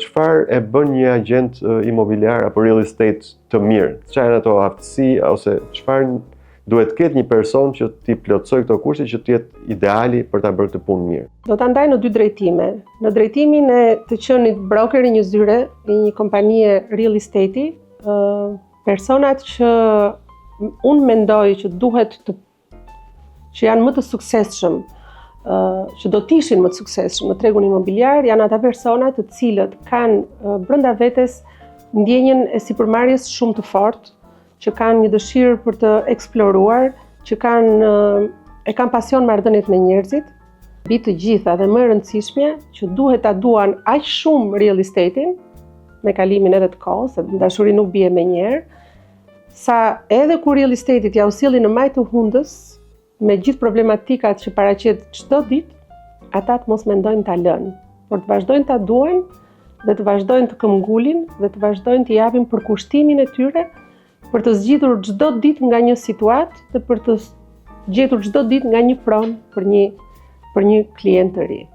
çfarë e bën një agent imobiliar apo real estate të mirë? Çfarë janë ato aftësi ose çfarë duhet të ketë një person që t'i plotësoj këto kushte që të jetë ideali për ta bërë këtë punë mirë? Do ta ndaj në dy drejtime. Në drejtimin e të qenit broker i një zyre, i një kompanie real estate, personat që unë mendoj që që janë më të suksesshëm, që do t'ishin më të suksesshëm në tregun imobiliar, janë ata persona të cilët kanë brenda vetes ndjenjen e sipërmarrjes shumë të fortë, që kanë një dëshirë për të eksploruar, që e kanë pasion marrëdhëniet me njerëzit, mbi të gjitha dhe më e rëndësishmja që duhet ta duan aq shumë real estate-in me kalimin edhe të kohës, se dashuri nuk bie me njerë, sa edhe kur real estate-it ja u silli në maj të hundës, me gjithë problematikat që paraqet çdo ditë, ata të mos mendojnë ta lënë, por të vazhdojnë ta duajnë dhe të vazhdojnë të këmbgulin dhe të vazhdojnë të japin përkushtimin e tyre për të zgjidhur çdo ditë nga një situatë dhe për të gjetur çdo ditë nga një pronë për një klient të ri.